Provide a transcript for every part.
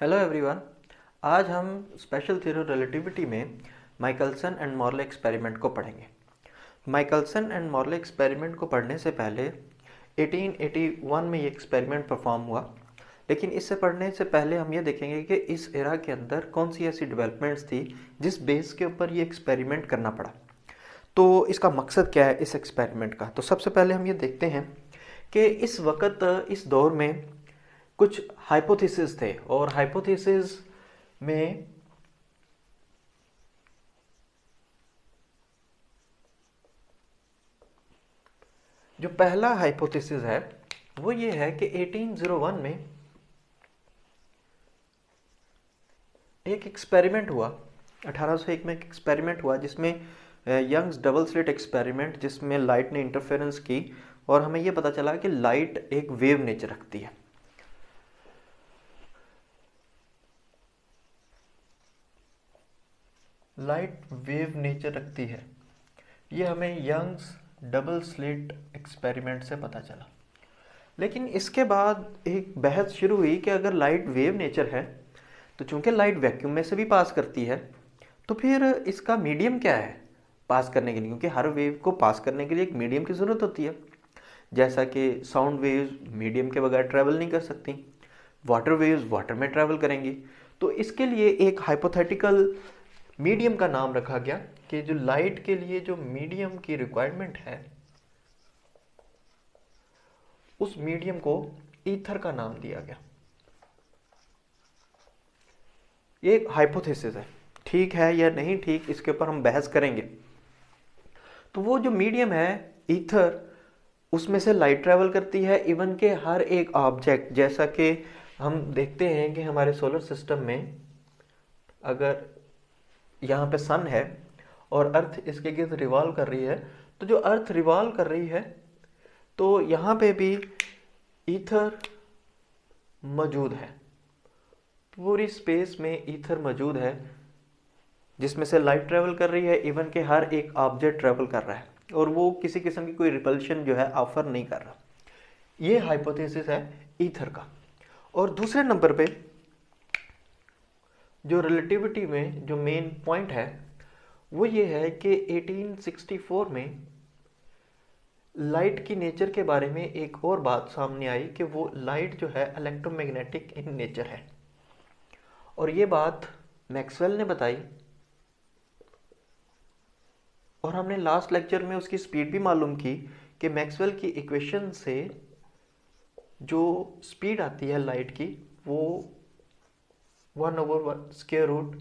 Hello everyone. आज हम special theory of relativity में माइकलसन एंड मॉर्ले एक्सपेरिमेंट को पढ़ेंगे। माइकलसन एंड मॉर्ले एक्सपेरिमेंट को पढ़ने से पहले 1881 में ये एक्सपेरिमेंट परफॉर्म हुआ, लेकिन इससे पढ़ने से पहले हम ये देखेंगे कि इस एरा के अंदर कौन सी ऐसी डेवलपमेंट्स थी जिस बेस के ऊपर ये एक्सपेरिमेंट करना पड़ा। तो इसका मकसद क्या है इस एक्सपेरिमेंट का। तो सबसे पहले हम ये देखते हैं कि इस वक्त इस दौर में कुछ हाइपोथेसिस थे और हाइपोथेसिस में जो पहला हाइपोथेसिस है वो ये है कि 1801 में एक एक्सपेरिमेंट हुआ। 1801 में एक एक्सपेरिमेंट हुआ जिसमें यंग्स डबल स्लिट एक्सपेरिमेंट, जिसमें लाइट ने इंटरफेरेंस की और हमें यह पता चला कि लाइट एक वेव नेचर रखती है। लाइट वेव नेचर रखती है, ये हमें यंग्स डबल स्लिट एक्सपेरिमेंट से पता चला। लेकिन इसके बाद एक बहस शुरू हुई कि अगर लाइट वेव नेचर है तो चूंकि लाइट वैक्यूम में से भी पास करती है तो फिर इसका मीडियम क्या है पास करने के लिए, क्योंकि हर वेव को पास करने के लिए एक मीडियम की ज़रूरत होती है। जैसा कि साउंड वेव्स मीडियम के बगैर ट्रैवल नहीं कर सकती, वाटर वेव्स वाटर में ट्रैवल करेंगी। तो इसके लिए एक हाइपोथेटिकल मीडियम का नाम रखा गया कि जो लाइट के लिए जो मीडियम की रिक्वायरमेंट है उस मीडियम को ईथर का नाम दिया गया। ये एक हाइपोथेसिस है, ठीक है या नहीं ठीक इसके ऊपर हम बहस करेंगे। तो वो जो मीडियम है ईथर, उसमें से लाइट ट्रैवल करती है इवन के हर एक ऑब्जेक्ट। जैसा कि हम देखते हैं कि हमारे सोलर सिस्टम में अगर यहाँ पे सन है और अर्थ इसके गिर्द रिवॉल्व कर रही है, तो जो अर्थ रिवॉल्व कर रही है तो यहाँ पे भी ईथर मौजूद है। पूरी स्पेस में ईथर मौजूद है जिसमें से लाइट ट्रैवल कर रही है, इवन के हर एक ऑब्जेक्ट ट्रैवल कर रहा है और वो किसी किस्म की कोई रिपल्शन जो है ऑफर नहीं कर रहा। ये हाइपोथेसिस है ईथर का। और दूसरे नंबर पे जो रिलेटिविटी में जो मेन पॉइंट है वो ये है कि 1864 में लाइट की नेचर के बारे में एक और बात सामने आई कि वो लाइट जो है इलेक्ट्रोमैग्नेटिक इन नेचर है। और ये बात मैक्सवेल ने बताई और हमने लास्ट लेक्चर में उसकी स्पीड भी मालूम की कि मैक्सवेल की इक्वेशन से जो स्पीड आती है लाइट की वो 1/√μ0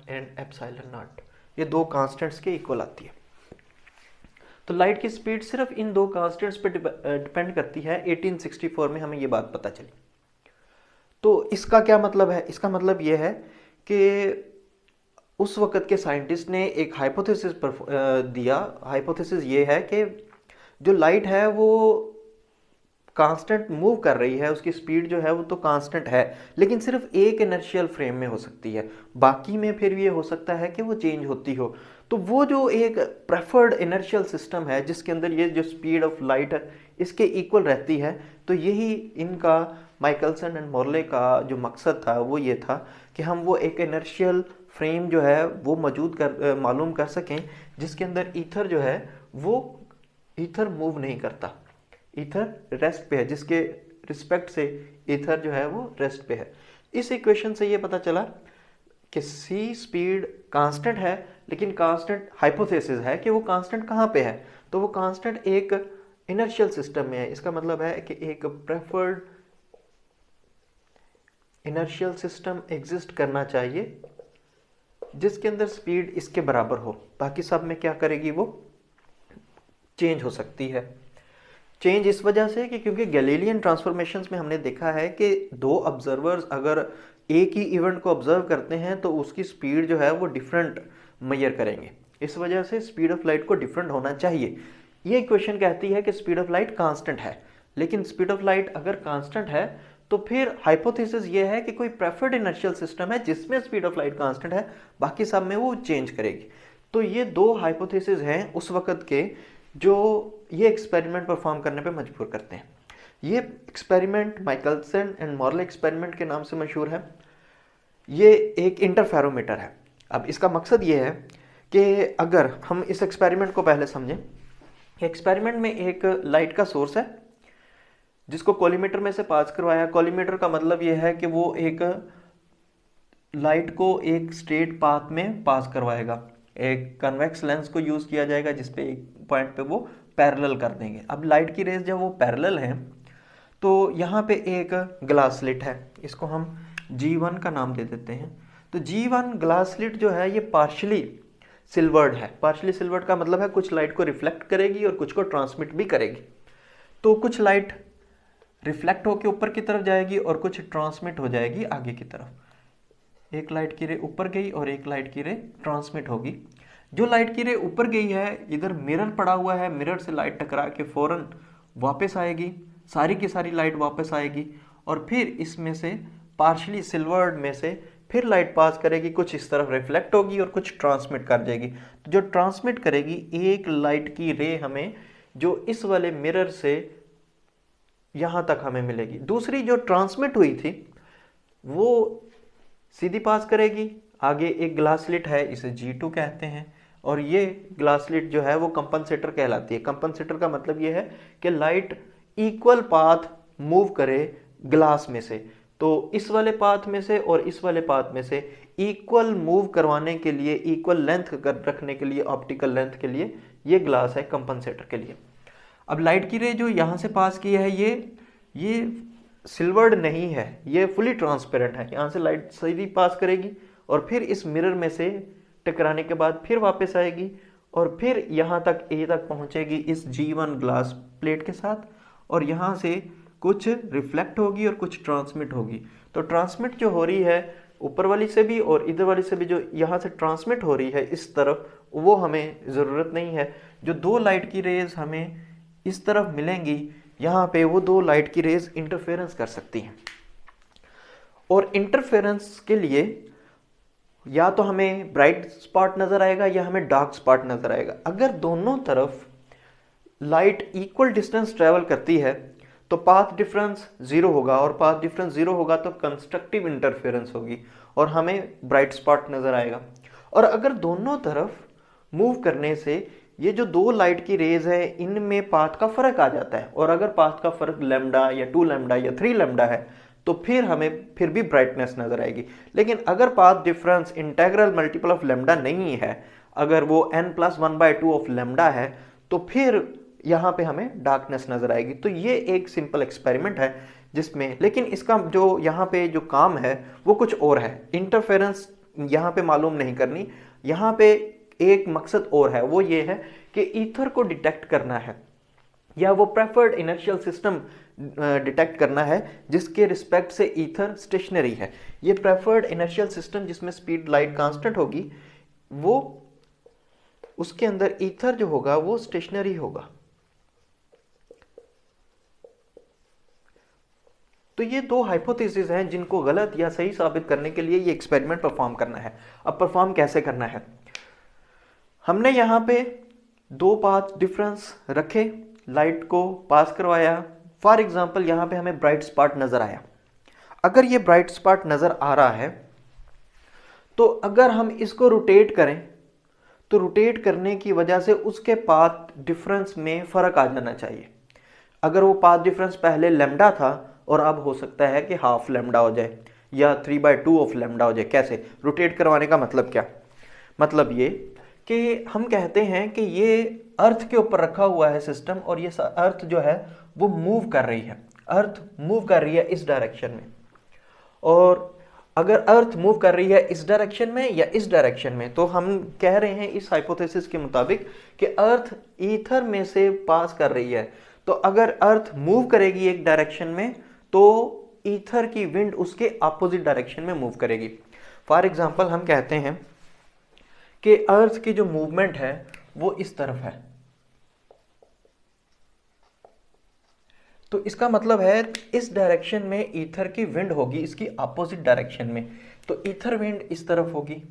एंड ε0, ये दो कांस्टेंट्स के इक्वल आती है। तो लाइट की स्पीड सिर्फ इन दो कांस्टेंट्स पर डिपेंड करती है। 1864 में हमें ये बात पता चली। तो इसका क्या मतलब है? इसका मतलब ये है कि उस वक़्त के साइंटिस्ट ने एक हाइपोथेसिस दिया। हाइपोथेसिस ये है कि जो लाइट है वो कांस्टेंट मूव कर रही है, उसकी स्पीड जो है वो तो कांस्टेंट है, लेकिन सिर्फ एक इनर्शियल फ्रेम में हो सकती है, बाकी में फिर ये हो सकता है कि वो चेंज होती हो। तो वो जो एक प्रेफर्ड इनर्शियल सिस्टम है जिसके अंदर ये जो स्पीड ऑफ लाइट है इसके इक्वल रहती है, तो यही इनका माइकलसन एंड मॉर्ले का जो मकसद था वो ये था कि हम वो एक इनर्शियल फ्रेम जो है वो मौजूद कर मालूम कर सकें जिसके अंदर ईथर जो है वो ईथर मूव नहीं करता, ईथर रेस्ट पे है, जिसके रिस्पेक्ट से ईथर जो है वो रेस्ट पे है। इस इक्वेशन से ये पता चला कि सी स्पीड कांस्टेंट है, लेकिन कांस्टेंट हाइपोथेसिस है कि वो कांस्टेंट कहाँ पे है, तो वो कांस्टेंट एक इनर्शियल सिस्टम में है। इसका मतलब है कि एक प्रेफर्ड इनर्शियल सिस्टम एग्जिस्ट करना चाहिए जिसके अंदर स्पीड इसके बराबर हो, बाकी सब में क्या करेगी वो चेंज हो सकती है। चेंज इस वजह से कि क्योंकि गैलीलियन ट्रांसफॉर्मेशंस में हमने देखा है कि दो ऑब्जर्वर्स अगर एक ही इवेंट को ऑब्जर्व करते हैं तो उसकी स्पीड जो है वो डिफरेंट मेजर करेंगे। इस वजह से स्पीड ऑफ लाइट को डिफरेंट होना चाहिए। ये इक्वेशन कहती है कि स्पीड ऑफ लाइट कांस्टेंट है, लेकिन स्पीड ऑफ लाइट अगर कांस्टेंट है तो फिर हाइपोथेसिस ये है कि कोई प्रेफर्ड इनर्शियल सिस्टम है जिसमें स्पीड ऑफ लाइट कांस्टेंट है, बाकी सब में वो चेंज करेगी। तो ये दो हाइपोथेसिस हैं उस वक्त के जो ये एक्सपेरिमेंट परफॉर्म करने पे मजबूर करते हैं। ये experiment Michelson and Morley experiment के नाम से मशहूर है। ये एक इंटरफेरोमीटर है। अब इसका मकसद ये है कि अगर हम इस एक्सपेरिमेंट को पहले समझें, एक्सपेरिमेंट में एक लाइट का सोर्स है जिसको कॉलीमेटर में से पास करवाया। कॉलीमेटर का मतलब ये है कि वो एक लाइट को एक स्ट्रेट पाथ में पास करवाएगा। एक कन्वेक्स लेंस को यूज किया जाएगा जिसपे एक पॉइंट पे वो पैरेलल कर देंगे। अब लाइट की रेज जब वो पैरेलल है तो यहाँ पे एक ग्लास स्लिट है, इसको हम G1 का नाम दे देते हैं। तो G1 ग्लास स्लिट जो है ये पार्शली सिल्वर्ड है। पार्शली सिल्वर्ड का मतलब है कुछ लाइट को रिफ्लेक्ट करेगी और कुछ को ट्रांसमिट भी करेगी। तो कुछ लाइट रिफ्लेक्ट होकर ऊपर की तरफ जाएगी और कुछ ट्रांसमिट हो जाएगी आगे की तरफ। एक लाइट की रे ऊपर गई और एक लाइट की रे ट्रांसमिट होगी। जो लाइट की रे ऊपर गई है, इधर मिरर पड़ा हुआ है, मिरर से लाइट टकरा के फौरन वापस आएगी, सारी की सारी लाइट वापस आएगी और फिर इसमें से पार्शली सिल्वर्ड में से फिर लाइट पास करेगी, कुछ इस तरफ रिफ्लेक्ट होगी और कुछ ट्रांसमिट कर जाएगी। तो जो ट्रांसमिट करेगी एक लाइट की रे हमें जो इस वाले मिरर से यहां तक हमें मिलेगी। दूसरी जो ट्रांसमिट हुई थी वो सीधी पास करेगी। आगे एक ग्लास स्लिट है, इसे G2 कहते हैं और ये ग्लास स्लिट जो है वो कंपनसेटर कहलाती है। कंपनसेटर का मतलब ये है कि लाइट इक्वल पाथ मूव करे ग्लास में से। तो इस वाले पाथ में से और इस वाले पाथ में से इक्वल मूव करवाने के लिए, इक्वल लेंथ रखने के लिए, ऑप्टिकल लेंथ के लिए ये ग्लास है कंपनसेटर के लिए। अब लाइट की रे जो यहाँ से पास की है ये सिल्वर्ड नहीं है, ये फुली ट्रांसपेरेंट है। यहाँ से लाइट सीधी पास करेगी और फिर इस मिरर में से टकराने के बाद फिर वापस आएगी और फिर यहाँ तक ए तक पहुँचेगी इस G1 ग्लास प्लेट के साथ और यहाँ से कुछ रिफ्लेक्ट होगी और कुछ ट्रांसमिट होगी। तो ट्रांसमिट जो हो रही है ऊपर वाली से भी और इधर वाली से भी, जो यहाँ से ट्रांसमिट हो रही है इस तरफ, वो हमें ज़रूरत नहीं है। जो दो लाइट की रेज हमें इस तरफ मिलेंगी, यहाँ पे वो दो लाइट की रेज इंटरफेरेंस कर सकती हैं। और इंटरफेरेंस के लिए या तो हमें ब्राइट स्पॉट नजर आएगा या हमें डार्क स्पॉट नजर आएगा। अगर दोनों तरफ लाइट इक्वल डिस्टेंस ट्रेवल करती है तो पाथ डिफरेंस जीरो होगा और पाथ डिफरेंस जीरो होगा तो कंस्ट्रक्टिव इंटरफेरेंस होगी और हमें ब्राइट स्पॉट नजर आएगा। और अगर दोनों तरफ मूव करने से ये जो दो लाइट की रेज है इनमें पाथ का फर्क आ जाता है और अगर पाथ का फर्क लैम्डा या 2 लैम्डा या 3 लैम्डा है तो फिर हमें फिर भी ब्राइटनेस नजर आएगी। लेकिन अगर path difference integral multiple of lambda नहीं है, अगर वो n+1/2 ऑफ लैम्डा है तो फिर यहाँ पे हमें डार्कनेस नजर आएगी। तो ये एक सिंपल एक्सपेरिमेंट है जिसमें, लेकिन इसका जो यहाँ पे जो काम है वो कुछ और है। इंटरफेरेंस यहाँ पे मालूम नहीं करनी, यहाँ पे एक मकसद और है, वो ये है कि ईथर को डिटेक्ट करना है या वो प्रेफर्ड इनर्शियल सिस्टम डिटेक्ट करना है जिसके रिस्पेक्ट से ईथर स्टेशनरी है। ये प्रेफर्ड इनर्शियल सिस्टम जिसमें स्पीड लाइट कांस्टेंट होगी, वो उसके अंदर ईथर जो होगा वो स्टेशनरी होगा। तो ये दो हाइपोथेसिस हैं जिनको गलत या सही साबित करने के लिए ये एक्सपेरिमेंट परफॉर्म करना है। अब परफॉर्म कैसे करना है, हमने यहाँ पे दो पाथ डिफरेंस रखे, लाइट को पास करवाया। फॉर एग्जांपल यहाँ पे हमें ब्राइट स्पॉट नजर आया। अगर ये ब्राइट स्पॉट नजर आ रहा है तो अगर हम इसको रोटेट करें तो रोटेट करने की वजह से उसके पाथ डिफरेंस में फर्क आ जाना चाहिए। अगर वो पाथ डिफरेंस पहले लैम्डा था और अब हो सकता है कि हाफ लैम्डा हो जाए या 3/2 ऑफ लैम्डा हो जाए। कैसे रोटेट करवाने का मतलब क्या, मतलब ये कि हम कहते हैं कि ये अर्थ के ऊपर रखा हुआ है सिस्टम और ये अर्थ जो है वो मूव कर रही है, अर्थ मूव कर रही है इस डायरेक्शन में। और अगर अर्थ मूव कर रही है इस डायरेक्शन में या इस डायरेक्शन में, तो हम कह रहे हैं इस हाइपोथेसिस के मुताबिक कि अर्थ ईथर में से पास कर रही है। तो अगर अर्थ मूव करेगी एक डायरेक्शन में तो ईथर की विंड उसके अपोजिट डायरेक्शन में मूव करेगी। फॉर एग्जांपल हम कहते हैं कि अर्थ की जो मूवमेंट है वो इस तरफ है, तो इसका मतलब है इस डायरेक्शन में ईथर की विंड होगी इसकी अपोजिट डायरेक्शन में, तो ईथर विंड इस तरफ होगी।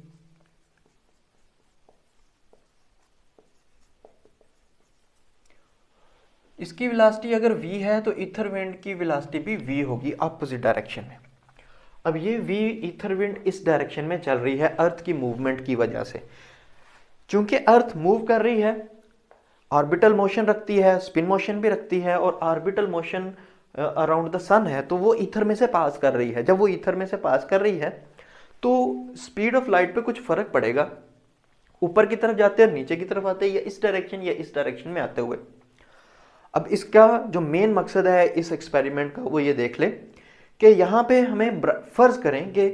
इसकी वेलोसिटी अगर v है तो ईथर विंड की वेलोसिटी भी v होगी अपोजिट डायरेक्शन में। अब ये v ईथर विंड इस डायरेक्शन में चल रही है अर्थ की मूवमेंट की वजह से। चूंकि अर्थ मूव कर रही है, ऑर्बिटल मोशन रखती है, स्पिन मोशन भी रखती है, और ऑर्बिटल मोशन अराउंड द सन है, तो वो ईथर में से पास कर रही है। जब वो ईथर में से पास कर रही है तो स्पीड ऑफ लाइट पे कुछ फर्क पड़ेगा, ऊपर की तरफ जाते हैं, नीचे की तरफ आते हैं, या इस डायरेक्शन या इस डायरेक्शन में आते हुए। अब इसका जो मेन मकसद है इस एक्सपेरिमेंट का वो ये देख ले कि यहाँ पे हमें फर्ज करें कि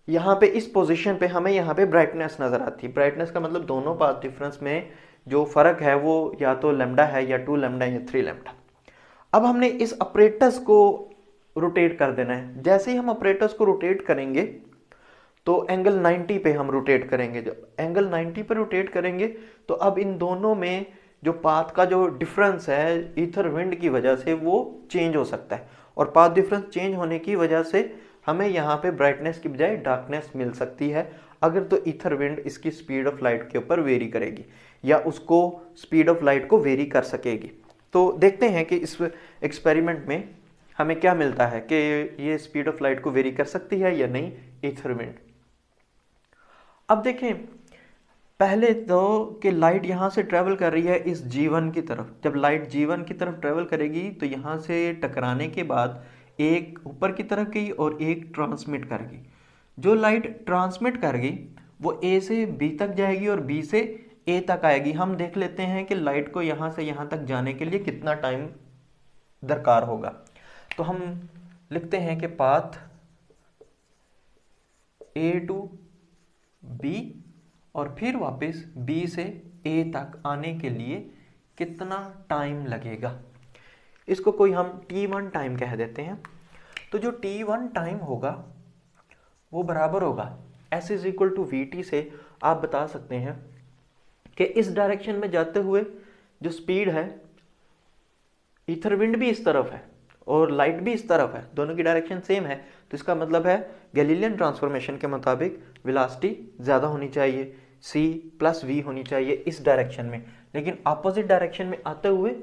यहाँ पे इस पोजीशन पे हमें यहाँ पे ब्राइटनेस नजर आती है। ब्राइटनेस का मतलब दोनों पाथ डिफरेंस में जो फर्क है वो या तो लैम्डा है, या 2 लैम्डा या 3 लैम्डा। अब हमने इस अपरेटस को रोटेट कर देना है। जैसे ही हम अपरेटस को रोटेट करेंगे तो एंगल 90 पे हम रोटेट करेंगे। जब एंगल 90 पे रोटेट करेंगे तो अब इन दोनों में जो पाथ का जो डिफरेंस है ईथर विंड की वजह से वो चेंज हो सकता है, और पाथ डिफरेंस चेंज होने की वजह से हमें यहाँ पे ब्राइटनेस की बजाय डार्कनेस मिल सकती है, अगर तो ईथर विंड इसकी स्पीड ऑफ लाइट के ऊपर वेरी करेगी या उसको स्पीड ऑफ लाइट को वेरी कर सकेगी। तो देखते हैं कि इस एक्सपेरिमेंट में हमें क्या मिलता है कि ये स्पीड ऑफ लाइट को वेरी कर सकती है या नहीं ईथर विंड। अब देखें पहले तो कि लाइट यहाँ से ट्रेवल कर रही है इस G1 की तरफ। जब लाइट G1 की तरफ ट्रेवल करेगी तो यहाँ से टकराने के बाद एक ऊपर की तरफ गई और एक ट्रांसमिट कर गई। जो लाइट ट्रांसमिट कर गई वो A से B तक जाएगी और B से A तक आएगी। हम देख लेते हैं कि लाइट को यहाँ से यहाँ तक जाने के लिए कितना टाइम दरकार होगा। तो हम लिखते हैं कि पाथ A टू B और फिर वापस B से A तक आने के लिए कितना टाइम लगेगा, इसको कोई हम T1 टाइम कह देते हैं। तो जो T1 टाइम होगा वो बराबर होगा S is equal to VT से। आप बता सकते हैं कि इस डायरेक्शन में जाते हुए जो स्पीड है, ईथर विंड भी इस तरफ है और लाइट भी इस तरफ है, दोनों की डायरेक्शन सेम है, तो इसका मतलब है गैलीलियन ट्रांसफॉर्मेशन के मुताबिक वेलोसिटी ज़्यादा होनी चाहिए, c प्लस v होनी चाहिए इस डायरेक्शन में। लेकिन अपोजिट डायरेक्शन में आते हुए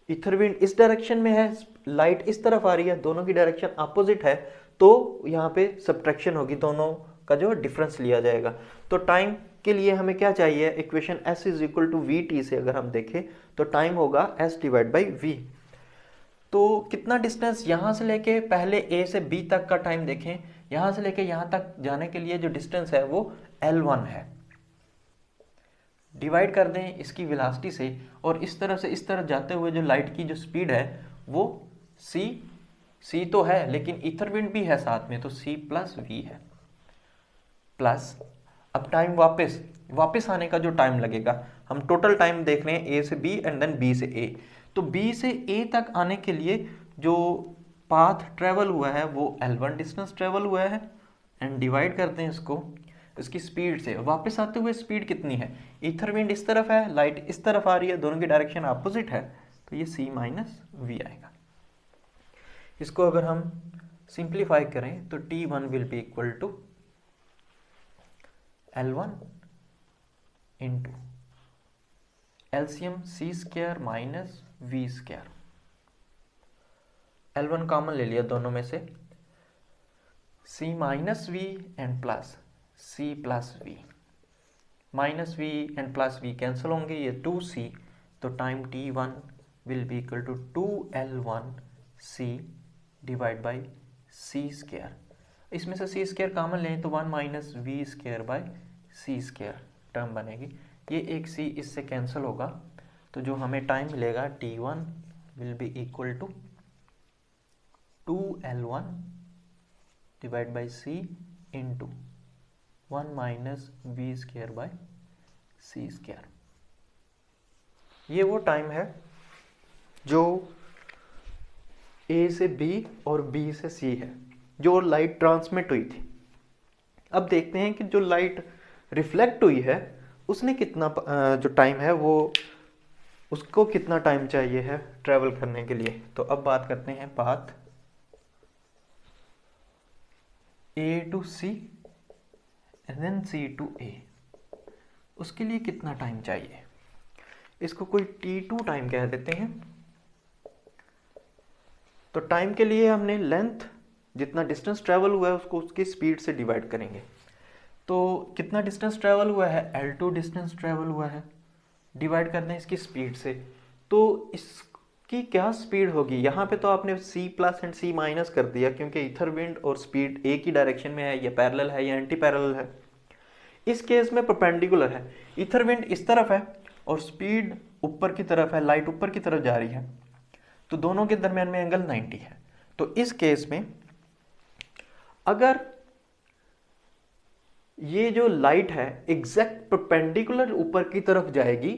ईथर विंड इस डायरेक्शन में है, लाइट इस तरफ आ रही है, दोनों की डायरेक्शन अपोजिट है, तो यहाँ पे सब्ट्रैक्शन होगी, दोनों का जो डिफरेंस लिया जाएगा। तो टाइम के लिए हमें क्या चाहिए, equation s is equal to vt से अगर हम देखें तो टाइम होगा s डिवाइड बाई v। तो कितना डिस्टेंस यहाँ से लेके पहले A से B तक का टाइम देखें, यहाँ से लेके यहाँ तक जाने के लिए जो डिस्टेंस है वो L1 है। डिवाइड कर दें इसकी वेलोसिटी से, और इस तरफ से इस तरफ जाते हुए जो लाइट की जो स्पीड है वो c तो है लेकिन ईथर विंड भी है साथ में, तो c प्लस v है। प्लस अब टाइम वापस आने का जो टाइम लगेगा, हम टोटल टाइम देख रहे हैं A से B एंड देन B से A। तो B से A तक आने के लिए जो पाथ ट्रेवल हुआ है वो L1 डिस्टेंस ट्रेवल हुआ है, एंड डिवाइड करते हैं इसको इसकी स्पीड से। वापस आते हुए स्पीड कितनी है, ईथर विंड इस तरफ है, लाइट इस तरफ आ रही है, दोनों की डायरेक्शन अपोजिट है, तो ये c माइनस v आएगा। इसको अगर हम सिंप्लीफाई करें तो T1 will be equal to L1 into LCM c square minus v square. L1 common ले लिया दोनों में से, c minus v and plus c plus v। Minus v and plus v cancel होंगे, ये 2c, तो time T1 will be equal to 2L1 c divide by c square. इसमें से c स्क्वायर कॉमन लें तो 1 minus v square by c square term बनेगी। ये एक c इससे कैंसिल होगा, तो जो हमें टाइम मिलेगा T1 will be equal to 2L1 divide by c into 1 minus v square by c square. ये वो टाइम है जो A से B और B से C है, जो लाइट ट्रांसमिट हुई थी। अब देखते हैं कि जो लाइट रिफ्लेक्ट हुई है उसने कितना जो टाइम है वो उसको कितना टाइम चाहिए है ट्रेवल करने के लिए। तो अब बात करते हैं path A to C and then C to A, उसके लिए कितना टाइम चाहिए। इसको कोई t2 टाइम कह देते हैं। तो टाइम के लिए हमने लेंथ जितना डिस्टेंस ट्रेवल हुआ है उसको उसकी स्पीड से डिवाइड करेंगे। तो कितना डिस्टेंस ट्रेवल हुआ है, L2 डिस्टेंस ट्रेवल हुआ है, डिवाइड करना है इसकी स्पीड से। तो इसकी क्या स्पीड होगी, यहाँ पे तो आपने c plus and c minus कर दिया क्योंकि ईथर विंड और स्पीड एक ही डायरेक्शन में है, या पैरेलल है या एंटी पैरेलल है। इस केस में परपेंडिकुलर है, ईथर विंड इस तरफ है और स्पीड ऊपर की तरफ है, लाइट ऊपर की तरफ जा रही है, तो दोनों के दरमियान में एंगल 90 है। तो इस केस में अगर ये जो लाइट है एग्जैक्ट परपेंडिकुलर ऊपर की तरफ जाएगी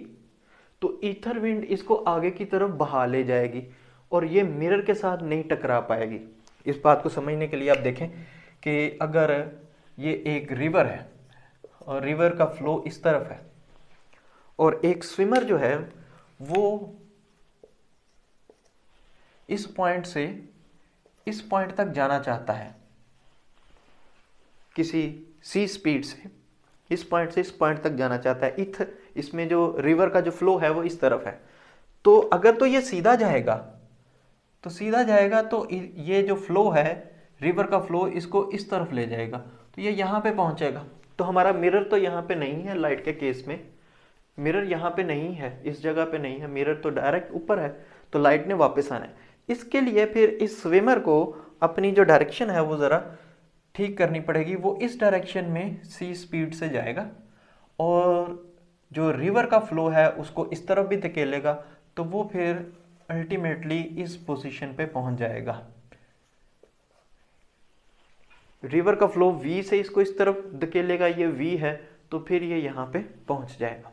तो ईथर विंड इसको आगे की तरफ बहा ले जाएगी और ये मिरर के साथ नहीं टकरा पाएगी। इस बात को समझने के लिए आप देखें कि अगर ये एक रिवर है और रिवर का फ्लो इस तरफ है और एक स्विमर जो है वो इस पॉइंट से इस पॉइंट तक जाना चाहता है किसी c स्पीड से, इस पॉइंट से इस पॉइंट तक जाना चाहता है। इसमें जो रिवर का जो फ्लो है वो इस तरफ है। तो अगर तो ये सीधा जाएगा तो ये जो फ्लो है रिवर का फ्लो इसको इस तरफ ले जाएगा तो ये यहाँ पे पहुंचेगा। तो हमारा मिरर तो यहाँ पे नहीं है, लाइट के केस में मिरर यहाँ पे नहीं है, इस जगह पे नहीं है, मिरर तो डायरेक्ट ऊपर है, तो लाइट ने वापस आना है। इसके लिए फिर इस स्विमर को अपनी जो डायरेक्शन है वो ज़रा ठीक करनी पड़ेगी। वो इस डायरेक्शन में c स्पीड से जाएगा और जो रिवर का फ्लो है उसको इस तरफ भी धकेलेगा, तो वो फिर अल्टीमेटली इस पोजीशन पे पहुंच जाएगा। रिवर का फ्लो v से इसको इस तरफ धकेलेगा, ये v है, तो फिर ये यहाँ पे पहुंच जाएगा।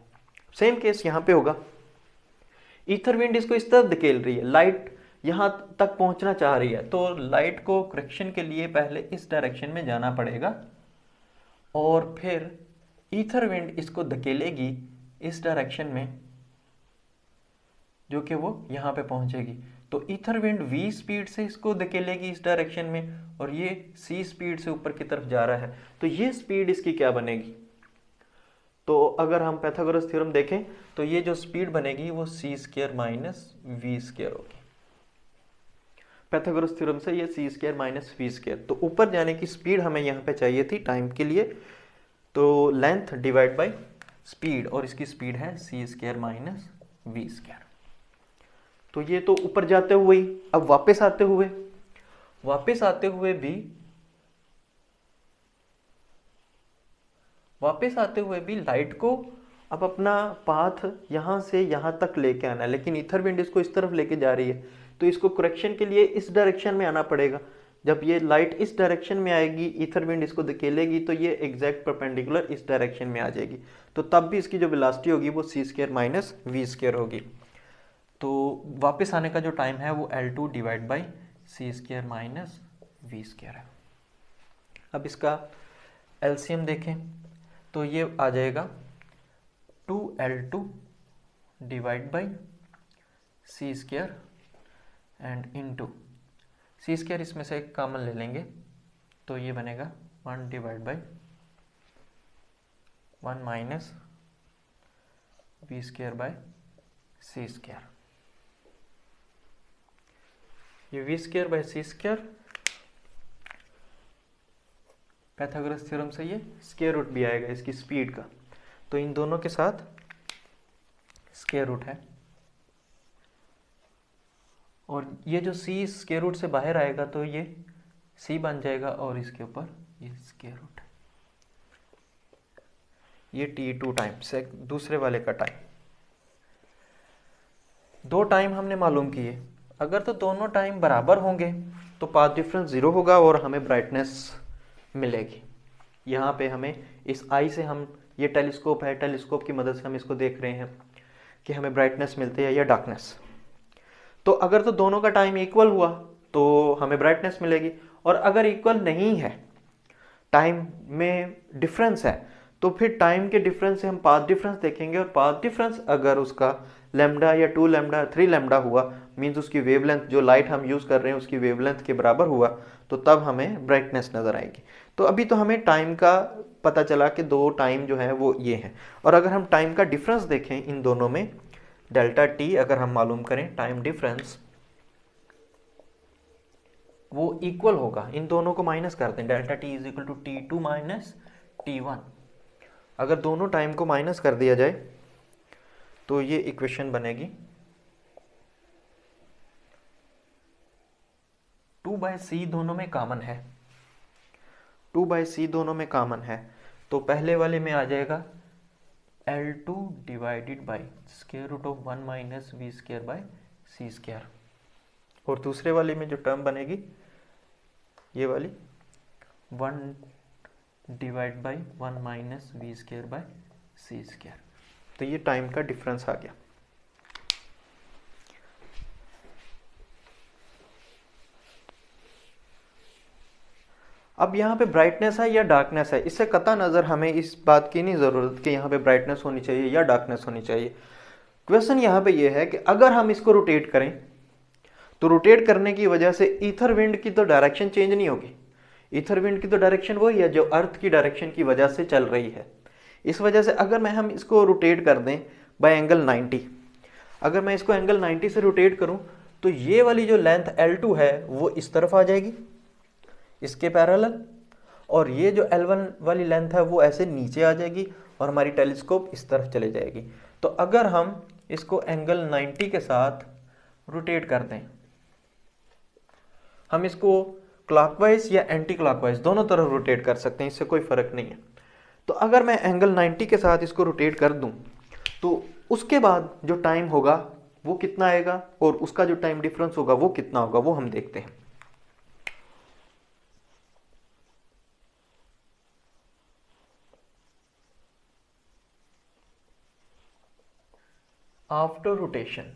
सेम केस यहाँ पे होगा, ईथर विंड इसको इस तरफ धकेल रही है, लाइट यहाँ तक पहुंचना चाह रही है, तो लाइट को करेक्शन के लिए पहले इस डायरेक्शन में जाना पड़ेगा और फिर ईथर विंड इसको धकेलेगी इस डायरेक्शन में जो कि वो यहाँ पे पहुंचेगी। तो ईथर विंड v स्पीड से इसको धकेलेगी इस डायरेक्शन में और ये c स्पीड से ऊपर की तरफ जा रहा है, तो ये स्पीड इसकी क्या बनेगी। तो अगर हम पाइथागोरस थ्योरम देखें तो ये जो स्पीड बनेगी वो c square minus v square होगी। पाइथागोरस थ्योरम से ये c square minus v square, तो ऊपर जाने की स्पीड हमें यहाँ पे चाहिए थी टाइम के लिए, तो लेंथ डिवाइड बाय स्पीड, और इसकी स्पीड है c square minus v square. तो ये तो ऊपर जाते हुए ही, अब वापस आते हुए भी लाइट को अब अपना पाथ यहाँ से यहाँ तक लेके आना है, लेकिन ईथर विंड इसको इस तरफ लेके जा रही है, तो इसको करेक्शन के लिए इस डायरेक्शन में आना पड़ेगा। जब ये लाइट इस डायरेक्शन में आएगी, ईथर विंड इसको धकेलेगी, तो ये एग्जैक्ट परपेंडिकुलर इस डायरेक्शन में आ जाएगी, तो तब भी इसकी जो वेलोसिटी होगी वो c square minus v square होगी। तो वापस आने का जो टाइम है वो L2 divide by c square minus v square है। अब इसका एलसीएम देखें तो ये आ जाएगा 2L2 divide by c square and into c square, इसमें से एक कॉमन ले लेंगे तो ये बनेगा 1 divide by 1 minus v square by c square. ये v square by c square Pythagoras theorem से ये स्क्वायर रूट भी आएगा इसकी स्पीड का, तो इन दोनों के साथ स्क्वायर रूट है और ये जो c स्क्वायर रूट से बाहर आएगा तो ये c बन जाएगा और इसके ऊपर ये स्क्वायर रूट, ये t2 टाइम से दूसरे वाले का टाइम। दो टाइम हमने मालूम किए, अगर तो दोनों टाइम बराबर होंगे तो पाथ डिफरेंस 0 होगा और हमें ब्राइटनेस मिलेगी। यहाँ पे हमें इस आई से, हम ये टेलीस्कोप है, टेलीस्कोप की मदद से हम इसको देख रहे हैं कि हमें ब्राइटनेस मिलती है या डार्कनेस। तो अगर तो दोनों का टाइम इक्वल हुआ तो हमें ब्राइटनेस मिलेगी, और अगर इक्वल नहीं है, टाइम में डिफरेंस है, तो फिर टाइम के डिफरेंस से हम पाथ डिफरेंस देखेंगे, और पाथ डिफरेंस अगर उसका लैम्डा या 2 लैम्डा 3 लैम्डा हुआ, मीन्स उसकी वेवलेंथ, जो लाइट हम यूज़ कर रहे हैं उसकी वेवलेंथ के बराबर हुआ, तो तब हमें ब्राइटनेस नज़र आएगी। तो अभी तो हमें टाइम का पता चला कि दो टाइम जो है वो ये हैं, और अगर हम टाइम का डिफरेंस देखें इन दोनों में डेल्टा टी अगर हम मालूम करें टाइम डिफरेंस, वो इक्वल होगा, इन दोनों को माइनस कर दें, delta T is equal to T2 minus T1। अगर दोनों टाइम को माइनस कर दिया जाए तो ये इक्वेशन बनेगी 2/c दोनों में कॉमन है, 2/c दोनों में कॉमन है, तो पहले वाले में आ जाएगा L2 divided by square root of 1 minus V square by C square, और दूसरे वाले में जो टर्म बनेगी ये वाली 1 divide by 1 minus V square by C square. तो ये टाइम का डिफरेंस आ गया। अब यहाँ पे ब्राइटनेस है या डार्कनेस है, इससे कतई नज़र हमें इस बात की नहीं ज़रूरत कि यहाँ पे ब्राइटनेस होनी चाहिए या डार्कनेस होनी चाहिए। क्वेश्चन यहाँ पे ये है कि अगर हम इसको रोटेट करें तो रोटेट करने की वजह से ईथर विंड की तो डायरेक्शन चेंज नहीं होगी, ईथर विंड की तो डायरेक्शन वही है जो अर्थ की डायरेक्शन की वजह से चल रही है। इस वजह से अगर हम इसको रोटेट कर दें बाय एंगल 90, अगर मैं इसको एंगल 90 से रोटेट करूं तो ये वाली जो लेंथ L2 है वो इस तरफ आ जाएगी इसके पैरेलल, और ये जो L1 वाली लेंथ है वो ऐसे नीचे आ जाएगी और हमारी टेलीस्कोप इस तरफ चले जाएगी। तो अगर हम इसको एंगल 90 के साथ रोटेट कर दें, हम इसको क्लॉकवाइज या एंटी क्लॉकवाइज दोनों तरफ रोटेट कर सकते हैं, इससे कोई फर्क नहीं है। तो अगर मैं एंगल 90 के साथ इसको रोटेट कर दूं तो उसके बाद जो टाइम होगा वो कितना आएगा और उसका जो टाइम डिफरेंस होगा वो कितना होगा, वो हम देखते हैं। आफ्टर रोटेशन,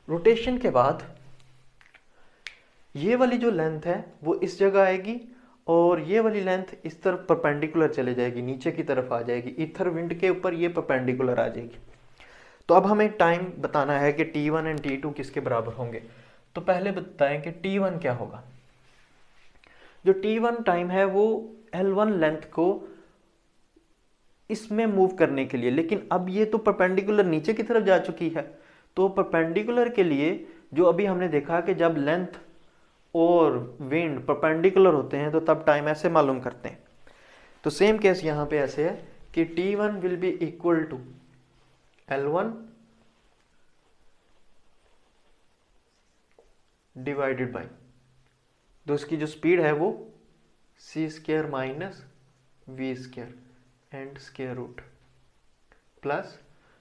रोटेशन के बाद ये वाली जो लेंथ है वो इस जगह आएगी और ये वाली लेंथ इस तरफ परपेंडिकुलर चले जाएगी, नीचे की तरफ आ जाएगी, ईथर विंड के ऊपर ये परपेंडिकुलर आ जाएगी। तो अब हमें टाइम बताना है कि T1 एंड T2 किसके बराबर होंगे। तो पहले बताएं कि T1 क्या होगा। जो T1 टाइम है वो L1 लेंथ को इसमें मूव करने के लिए, लेकिन अब ये तो परपेंडिकुलर नीचे की तरफ जा चुकी है, तो परपेंडिकुलर के लिए जो अभी हमने देखा कि जब लेंथ और विंड परपेंडिकुलर होते हैं तो तब टाइम ऐसे मालूम करते हैं। तो सेम केस यहाँ पे ऐसे है कि T1 will be equal to L1 divided by, तो उसकी जो स्पीड है वो c square minus V square and square root plus,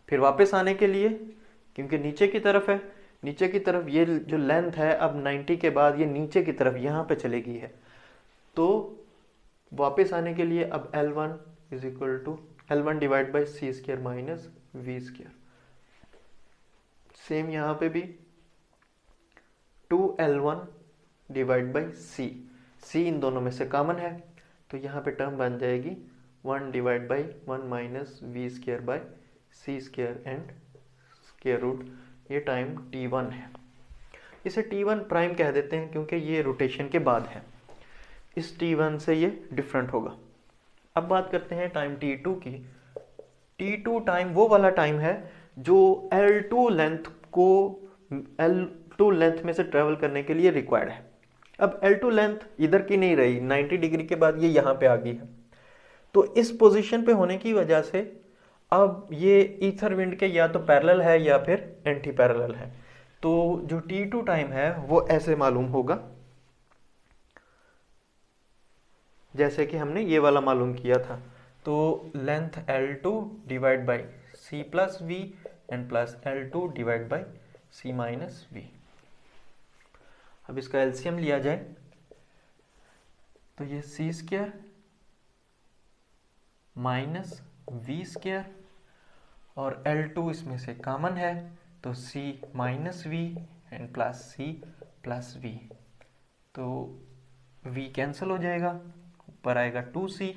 फिर वापस आने के लिए क्योंकि नीचे की तरफ है, नीचे की तरफ ये जो लेंथ है अब 90 के बाद ये नीचे की तरफ यहाँ पे चलेगी है, तो वापस आने के लिए अब L1 is equal to L1 divide by C square minus V square. Same यहाँ पे भी 2L1 डिवाइड बाई सी, सी इन दोनों में से कॉमन है, तो यहाँ पे टर्म बन जाएगी 1 divide by 1 minus V square by C square and square root. ये टाइम T1 है, इसे T1 प्राइम कह देते हैं क्योंकि ये रोटेशन के बाद है, इस T1 से ये डिफरेंट होगा। अब बात करते हैं टाइम T2 की। T2 टाइम वो वाला टाइम है जो L2 लेंथ को L2 लेंथ में से ट्रेवल करने के लिए रिक्वायर्ड है। अब L2 लेंथ इधर की नहीं रही, 90 डिग्री के बाद ये यहाँ पे आ गई है, तो इस पोजीशन पे होने की वजह से अब ये ईथर विंड के या तो पैरेलल है या फिर एंटी पैरेलल है। तो जो T2 टाइम है वो ऐसे मालूम होगा जैसे कि हमने ये वाला मालूम किया था। तो length L2 divide by C plus V and plus L2 divide by C minus V। अब इसका एलसीएम लिया जाए तो ये C square minus V square और L2 इसमें से कॉमन है तो C minus V and plus C plus V, तो V कैंसिल हो जाएगा, ऊपर आएगा 2C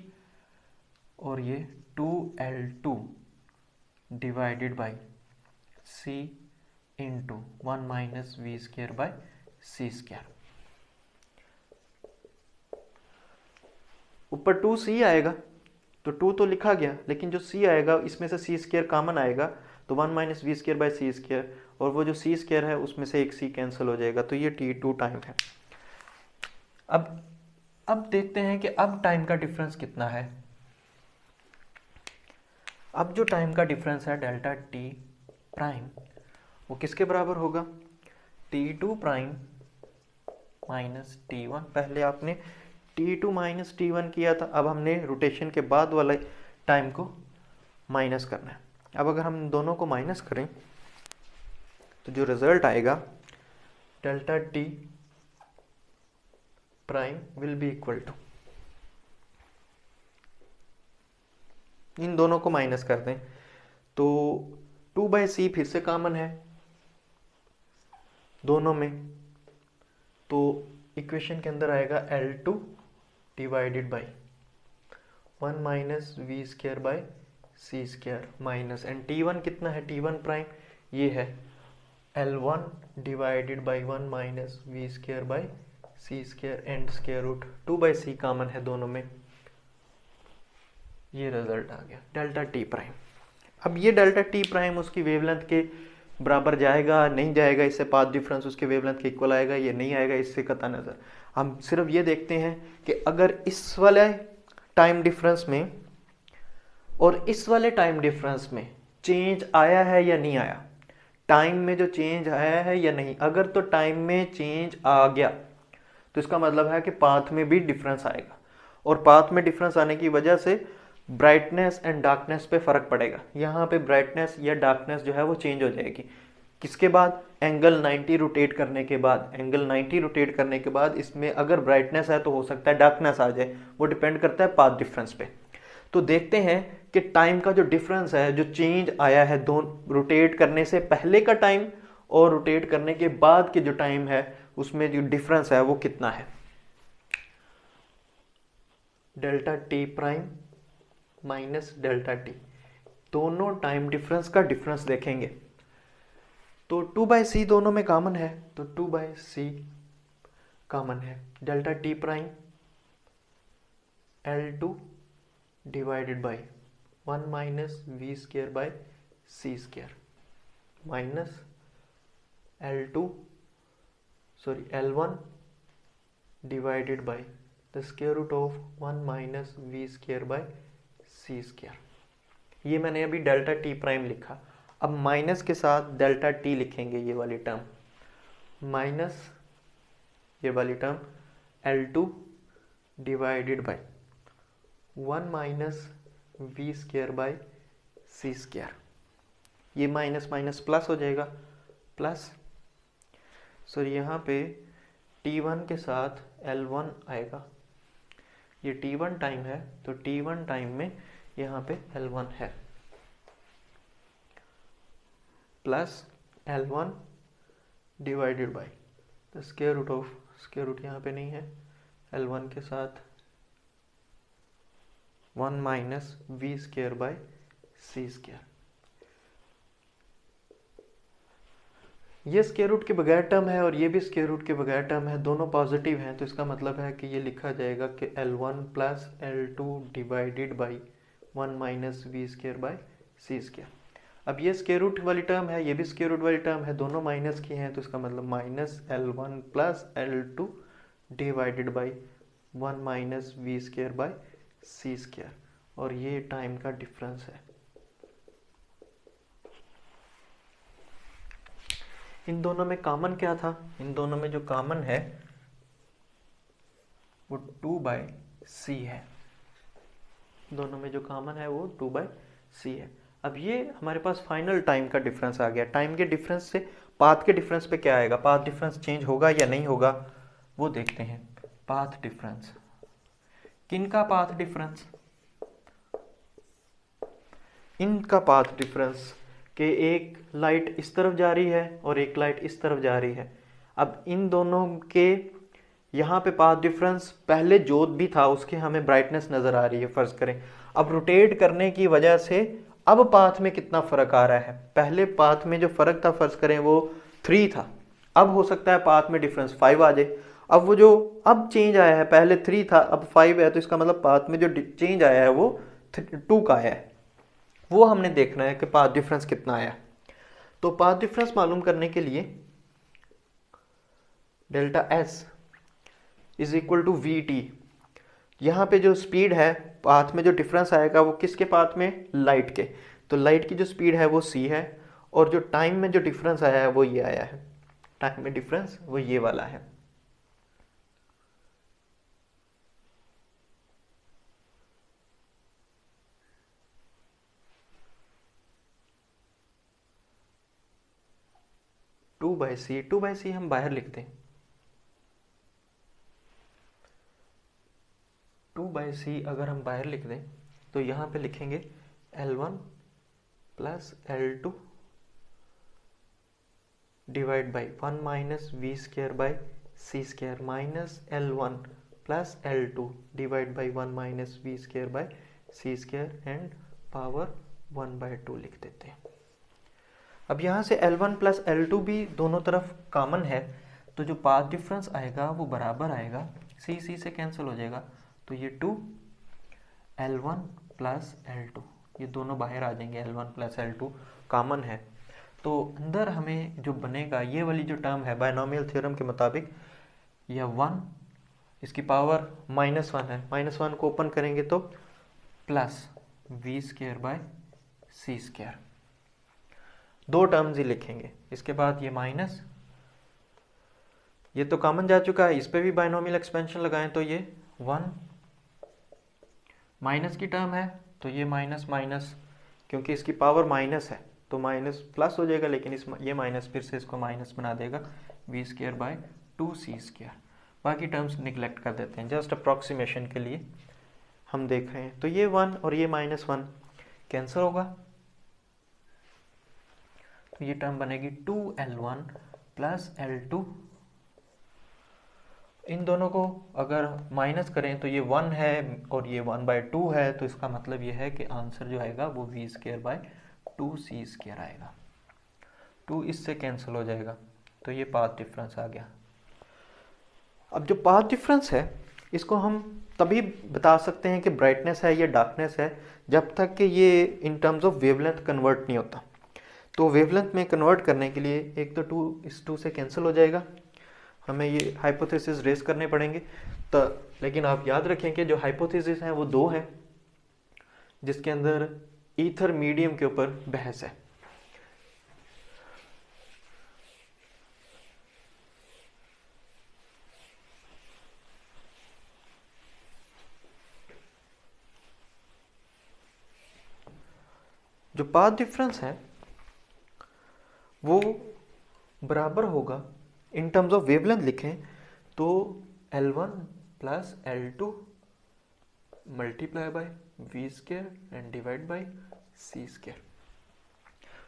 और ये 2L2 divided by C into 1 minus V square by C square. ऊपर 2C आएगा तो 2 तो लिखा गया, लेकिन जो C आएगा इसमें से C स्क्वायर कॉमन आएगा तो 1 minus V square by C square, और वो जो सी स्क्वायर है उसमें से एक सी कैंसिल हो जाएगा, तो ये t2 टाइम है। अब देखते हैं कि अब टाइम का डिफरेंस कितना है। अब जो टाइम का डिफरेंस है डेल्टा टी प्राइम, वो किसके बराबर होगा, t2 प्राइम माइनस t1। पहले आपने t2 माइनस t1 किया था, अब हमने रोटेशन के बाद वाले टाइम को माइनस करना है। अब अगर हम दोनों को माइनस करें तो जो रिजल्ट आएगा delta T prime will be equal to, इन दोनों को माइनस कर दें तो 2/c फिर से कॉमन है दोनों में, तो इक्वेशन के अंदर आएगा L2 divided by 1 minus V square by C square minus, and t1 कितना है, t1 प्राइम ये है L1 divided by 1 minus V square by C square and square root 2/c common है दोनों में। ये रिजल्ट आ गया डेल्टा टी प्राइम। अब ये डेल्टा टी प्राइम उसकी वेवलेंथ के बराबर जाएगा नहीं जाएगा, इससे पाथ डिफरेंस उसके वेवलेंथ के इक्वल आएगा ये नहीं आएगा, इससे कतई नजर। हम सिर्फ ये देखते हैं कि अगर इस वाले टाइम डिफरेंस में और इस वाले टाइम डिफरेंस में चेंज आया है या नहीं आया, टाइम में जो चेंज आया है या नहीं। अगर तो टाइम में चेंज आ गया तो इसका मतलब है कि पाथ में भी डिफरेंस आएगा, और पाथ में डिफरेंस आने की वजह से ब्राइटनेस एंड डार्कनेस पे फर्क पड़ेगा। यहाँ पे ब्राइटनेस या डार्कनेस जो है वो चेंज हो जाएगी, किसके बाद, एंगल 90 रोटेट करने के बाद। एंगल 90 रोटेट करने के बाद इसमें अगर ब्राइटनेस है तो हो सकता है डार्कनेस आ जाए, वो डिपेंड करता है पाथ डिफरेंस पे। तो देखते हैं कि टाइम का जो डिफरेंस है, जो चेंज आया है दोनों रोटेट करने से पहले का टाइम और रोटेट करने के बाद के जो टाइम है, उसमें जो डिफरेंस है वो कितना है। Delta T prime minus delta T, दोनों टाइम डिफरेंस का डिफरेंस देखेंगे तो 2/c दोनों में कॉमन है, तो 2/c कॉमन है। Delta T prime L2 divided by 1 minus V square by C square minus L1 divided by the square root of 1 minus V square by C square. ये मैंने अभी डेल्टा टी प्राइम लिखा, अब minus के साथ delta T लिखेंगे, ये वाली टर्म माइनस ये वाली term L2 divided by 1 minus V square by C square. ये माइनस माइनस प्लस हो जाएगा, प्लस सॉरी यहाँ पे t1 के साथ L1 आएगा, ये t1 टाइम है तो t1 टाइम में यहाँ पे L1 है, plus L1 divided by the square root of, square root यहाँ पे नहीं है, L1 के साथ 1 minus V square by C square. ये स्क्वायर रूट के बगैर टर्म है और ये भी स्क्वायर रूट के बगैर टर्म है, दोनों पॉजिटिव हैं, तो इसका मतलब है कि ये लिखा जाएगा कि L1 plus L2 divided by 1 minus V square by C square. अब ये स्क्वायर रूट वाली टर्म है, ये भी स्क्वायर रूट वाली टर्म है, दोनों माइनस की हैं, तो इसका मतलब minus L1 plus L2 divided by 1 minus V square by C square, और ये टाइम का डिफरेंस है। इन दोनों में कॉमन क्या था, इन दोनों में जो कॉमन है वो 2/c है, दोनों में जो कॉमन है वो 2/c है। अब ये हमारे पास फाइनल टाइम का डिफरेंस आ गया। टाइम के डिफरेंस से पाथ के डिफरेंस पे क्या आएगा, पाथ डिफरेंस चेंज होगा या नहीं होगा वो देखते हैं। पाथ डिफरेंस, किनका पाथ डिफरेंस, इनका पाथ डिफरेंस कि एक लाइट इस तरफ जा रही है और एक लाइट इस तरफ जा रही है। अब इन दोनों के यहाँ पे पाथ डिफरेंस, पहले जोत भी था उसके हमें ब्राइटनेस नज़र आ रही है फर्ज करें, अब रोटेट करने की वजह से अब पाथ में कितना फ़र्क आ रहा है। पहले पाथ में जो फ़र्क था फर्ज करें वो 3 था, अब हो सकता है पाथ में डिफरेंस 5 आ जाए। अब वो जो अब चेंज आया है, पहले 3 था अब 5 है, तो इसका मतलब पाथ में जो चेंज आया है वो 2 का आया है। वो हमने देखना है कि पाथ डिफरेंस कितना आया। तो पाथ डिफरेंस मालूम करने के लिए delta S is equal to V T. यहाँ पे जो स्पीड है, पाथ में जो डिफरेंस आएगा वो किसके पाथ में, लाइट के। तो लाइट की जो स्पीड है वो c है, और जो टाइम में जो डिफरेंस आया है वो ये आया है, टाइम में डिफरेंस वो ये वाला है। टू बाई सी हम बाहर लिखते हैं। 2/c अगर हम बाहर लिख दें तो यहाँ पे लिखेंगे L1 plus L2 divide by 1 minus V square by C square minus L1 plus L2 divide by 1 minus V square by C square and power 1/2 लिख देते हैं। अब यहाँ से L1 प्लस L2 भी दोनों तरफ कॉमन है, तो जो पाथ डिफरेंस आएगा वो बराबर आएगा, सी से कैंसिल हो जाएगा, तो ये 2 L1 प्लस L2 ये दोनों बाहर आ जाएंगे, L1 प्लस L2 कॉमन है। तो अंदर हमें जो बनेगा ये वाली जो टर्म है बायनोमियल थ्योरम के मुताबिक, यह 1 इसकी पावर -1 है, -1 को ओपन करेंगे तो plus V square by C square, दो टर्म्स ही लिखेंगे। इसके बाद ये माइनस, ये तो कॉमन जा चुका है, इस पे भी बायनोमियल एक्सपेंशन लगाएं तो ये 1 माइनस की टर्म है, तो ये माइनस माइनस, क्योंकि इसकी पावर माइनस है तो माइनस प्लस हो जाएगा, लेकिन ये माइनस फिर से इसको माइनस बना देगा, V square by 2c square. बाकी टर्म्स निगलेक्ट कर देते हैं, जस्ट अप्रॉक्सीमेशन के लिए हम देख रहे हैं। तो ये 1 और ये -1 कैंसिल होगा, तो ये टर्म बनेगी 2L1 प्लस L2। इन दोनों को अगर माइनस करें तो ये 1 है और ये 1/2 है, तो इसका मतलब ये है कि आंसर जो आएगा वो we square by 2c square आएगा। 2 इससे कैंसिल हो जाएगा, तो ये पाथ डिफरेंस आ गया। अब जो पाथ डिफरेंस है इसको हम तभी बता सकते हैं कि ब्राइटनेस है या डार्कनेस है, जब तक कि ये in terms of wavelength convert नहीं होता। तो वेवलेंथ में कन्वर्ट करने के लिए एक तो 2 इस 2 से कैंसिल हो जाएगा, हमें ये हाइपोथेसिस रेस करने पड़ेंगे। तो लेकिन आप याद रखें कि जो हाइपोथेसिस हैं वो 2 हैं, जिसके अंदर ईथर मीडियम के ऊपर बहस है। जो पाथ डिफरेंस है वो बराबर होगा, इन टर्म्स ऑफ वेवलेंथ लिखें तो L1 plus L2 multiply by V square and divide by C square.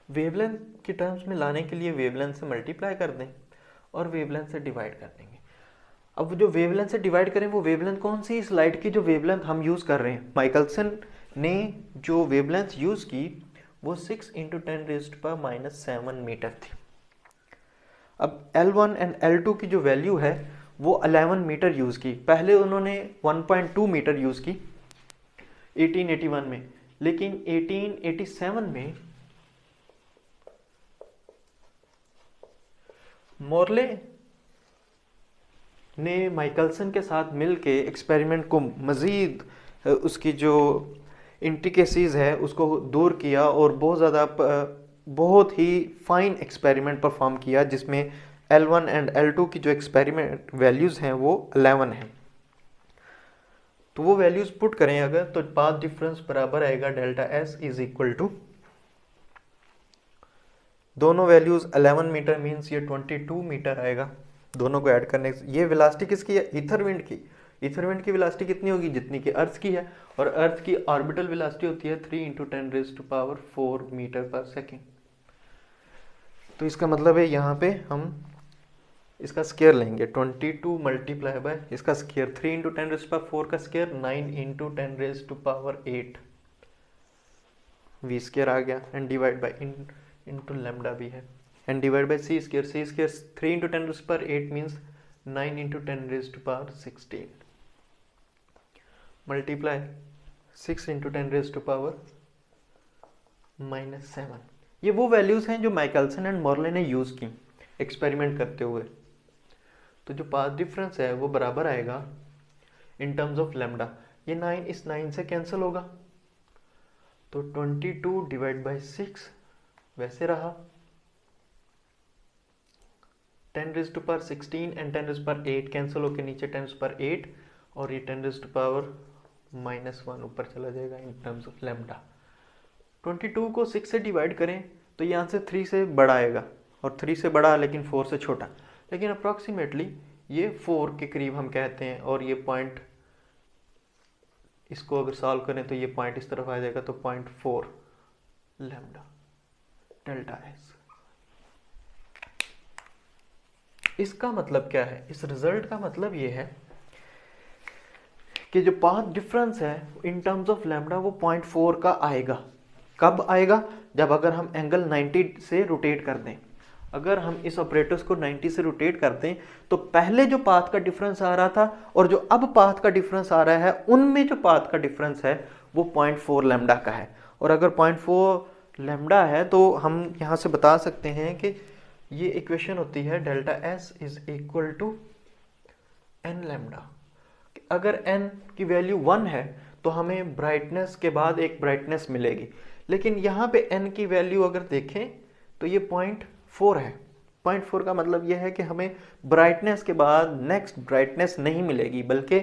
Wavelength की टर्म्स में लाने के लिए वेवलेंथ से मल्टीप्लाई कर दें और वेवलेंथ से डिवाइड कर देंगे। अब जो वेवलेंथ से डिवाइड करें वो वेवलेंथ कौन सी, इस लाइट की जो वेवलेंथ हम यूज़ कर रहे हैं, माइकलसन ने जो वेवलेंथ यूज़ की वो 6 × 10⁻⁻7 मीटर थी। अब L1 एंड L2 की जो वैल्यू है वो 11 मीटर यूज़ की, पहले उन्होंने 1.2 मीटर यूज़ की 1881 में, लेकिन 1887 में मोरले ने माइकलसन के साथ मिलके एक्सपेरिमेंट को मज़ीद उसकी जो इंट्रिकेसीज है उसको दूर किया और बहुत ही फाइन एक्सपेरिमेंट परफॉर्म किया, जिसमें L1 एंड L2 की जो एक्सपेरिमेंट वैल्यूज़ हैं वो 11 हैं। तो वो वैल्यूज़ पुट करें अगर, तो पाथ डिफरेंस बराबर आएगा delta S is equal to, दोनों वैल्यूज़ 11 मीटर मीन्स ये 22 मीटर आएगा, दोनों को ऐड करने से। ये वेलोसिटी किसकी है, ईथर विंड की। ईथर विंड की वेलोसिटी कितनी होगी, जितनी कि अर्थ की है, और अर्थ की ऑर्बिटल वेलोसिटी होती है 3 × 10⁻⁴ मीटर पर सेकेंड। तो इसका मतलब है यहाँ पे हम इसका स्क्वायर लेंगे, 22 मल्टीप्लाई बाय इसका स्क्वायर, 3 × 10⁻⁴ का स्क्वायर 9 × 10⁸ वी स्क्वायर आ गया, and divide by into lambda भी है, and divide by C square 3 × 10⁸ means 9 × 10⁻16 multiply 6 × 10⁻⁴ -7। ये वो वैल्यूज़ हैं जो माइकलसन एंड मॉर्ले ने यूज़ की एक्सपेरिमेंट करते हुए। तो जो पाथ डिफरेंस है वो बराबर आएगा इन टर्म्स ऑफ लैम्डा, ये 9 इस 9 से कैंसिल होगा, तो 22 डिवाइड बाई 6 वैसे रहा, 10⁻16 एंड 10⁻8 कैंसिल होकर नीचे 10⁻8 और ये 10⁻−1 ऊपर चला जाएगा इन टर्म्स ऑफ लैम्डा। 22 को 6 से डिवाइड करें तो यहाँ से 3 से बड़ा आएगा, और 3 से बड़ा लेकिन 4 से छोटा, लेकिन अप्रॉक्सीमेटली ये 4 के करीब हम कहते हैं। और ये पॉइंट, इसको अगर सॉल्व करें तो ये पॉइंट इस तरफ आ जाएगा, तो 0.4 लैम्डा डेल्टा एस। इसका मतलब क्या है? इस रिजल्ट का मतलब ये है कि जो पाथ डिफरेंस है इन टर्म्स ऑफ लैम्डा वो 0.4 का आएगा। कब आएगा? जब अगर हम एंगल 90 से रोटेट कर दें। अगर हम इस ऑपरेटर्स को 90 से रोटेट करते हैं तो पहले जो पाथ का डिफरेंस आ रहा था और जो अब पाथ का डिफरेंस आ रहा है, उनमें जो पाथ का डिफरेंस है वो 0.4 लैम्डा का है। और अगर 0.4 लैम्डा है तो हम यहाँ से बता सकते हैं कि ये इक्वेशन होती है delta S is equal to N lambda. अगर n की वैल्यू 1 है तो हमें ब्राइटनेस के बाद एक ब्राइटनेस मिलेगी, लेकिन यहाँ पे n की वैल्यू अगर देखें तो ये 0.4 है। 0.4 का मतलब यह है कि हमें ब्राइटनेस के बाद नेक्स्ट ब्राइटनेस नहीं मिलेगी, बल्कि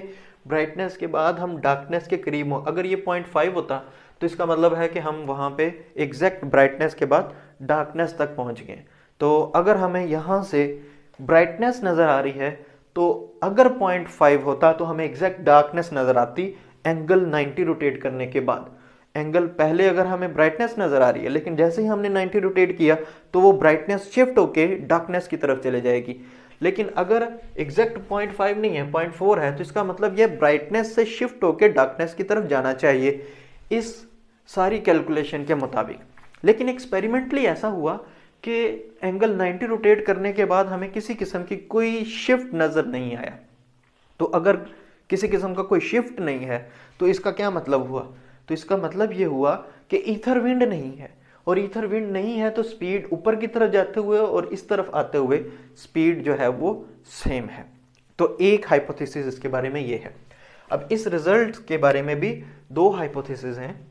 ब्राइटनेस के बाद हम डार्कनेस के करीब हो। अगर ये 0.5 होता तो इसका मतलब है कि हम वहाँ पे एग्जैक्ट ब्राइटनेस के बाद डार्कनेस तक पहुँच गए। तो अगर हमें यहाँ से ब्राइटनेस नज़र आ रही है तो अगर 0.5 होता तो हमें एग्जैक्ट डार्कनेस नज़र आती एंगल 90 रोटेट करने के बाद। एंगल पहले अगर हमें ब्राइटनेस नज़र आ रही है, लेकिन जैसे ही हमने 90 रोटेट किया तो वो ब्राइटनेस शिफ्ट होके डार्कनेस की तरफ चले जाएगी। लेकिन अगर एग्जैक्ट 0.5 नहीं है, 0.4 है, तो इसका मतलब ये ब्राइटनेस से शिफ्ट होके डार्कनेस की तरफ जाना चाहिए इस सारी कैलकुलेशन के मुताबिक। लेकिन एक्सपेरिमेंटली ऐसा हुआ कि एंगल 90 रोटेट करने के बाद हमें किसी किस्म की कोई शिफ्ट नज़र नहीं आया। तो अगर किसी किस्म का कोई शिफ्ट नहीं है तो इसका क्या मतलब हुआ? तो इसका मतलब ये हुआ कि ईथर विंड नहीं है, और ईथर विंड नहीं है तो स्पीड ऊपर की तरफ जाते हुए और इस तरफ आते हुए स्पीड जो है वो सेम है। तो एक हाइपोथेसिस इसके बारे में ये है। अब इस रिजल्ट के बारे में भी दो हाइपोथेसिस हैं।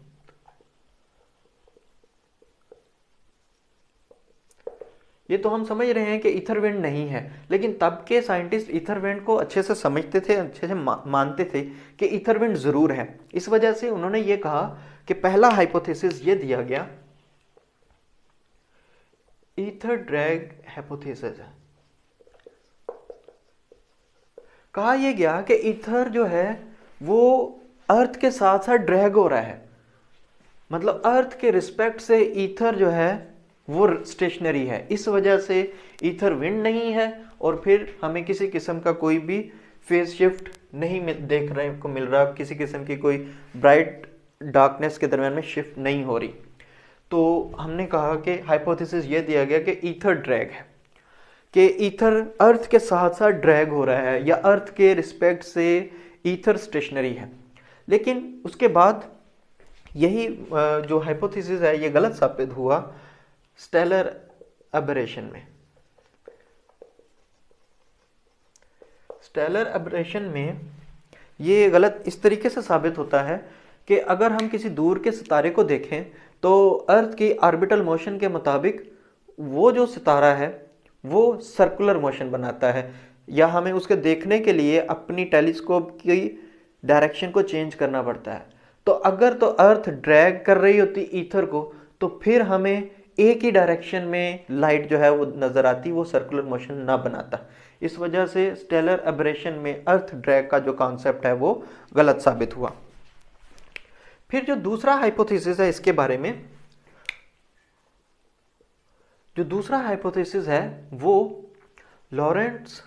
ये तो हम समझ रहे हैं कि ईथर विंड नहीं है, लेकिन तब के साइंटिस्ट ईथर विंड को अच्छे से समझते थे, अच्छे से मानते थे कि ईथर विंड जरूर है। इस वजह से उन्होंने ये कहा कि पहला हाइपोथेसिस ये दिया गया, ईथर ड्रैग हाइपोथेसिस है। कहा यह गया कि ईथर जो है वो अर्थ के साथ साथ ड्रैग हो रहा है, मतलब अर्थ के रिस्पेक्ट से ईथर जो है वो स्टेशनरी है। इस वजह से ईथर विंड नहीं है और फिर हमें किसी किस्म का कोई भी फेज शिफ्ट नहीं देखने को मिल रहा, किसी किस्म की कोई ब्राइट डार्कनेस के दरमियान में शिफ्ट नहीं हो रही। तो हमने कहा कि हाइपोथेसिस ये दिया गया कि ईथर ड्रैग है, कि ईथर अर्थ के साथ साथ ड्रैग हो रहा है या अर्थ के रिस्पेक्ट से ईथर स्टेशनरी है। लेकिन उसके बाद यही जो हाइपोथेसिस है ये गलत साबित हुआ स्टेलर एबरेशन में। स्टेलर एबरेशन में ये गलत इस तरीके से साबित होता है कि अगर हम किसी दूर के सितारे को देखें तो अर्थ की ऑर्बिटल मोशन के मुताबिक वो जो सितारा है वो सर्कुलर मोशन बनाता है, या हमें उसके देखने के लिए अपनी टेलीस्कोप की डायरेक्शन को चेंज करना पड़ता है। तो अगर तो अर्थ ड्रैग कर रही होती ईथर को तो फिर हमें एक ही डायरेक्शन में लाइट जो है वो नजर आती, वो सर्कुलर मोशन ना बनाता। इस वजह से स्टेलर एबरेशन में अर्थ ड्रैग का जो कॉन्सेप्ट है वो गलत साबित हुआ। फिर जो दूसरा हाइपोथेसिस है इसके बारे में, जो दूसरा हाइपोथेसिस है वो लॉरेंट्ज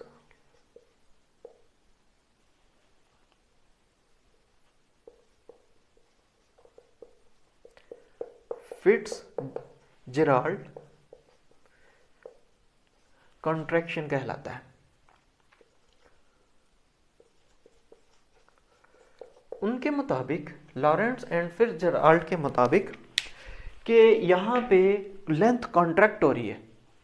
फिट्जजेराल्ड कॉन्ट्रैक्शन कहलाता है। उनके मुताबिक, लॉरेंट्ज एंड फिट्जजेराल्ड के मुताबिक, कि यहाँ पे लेंथ कॉन्ट्रैक्ट हो रही है।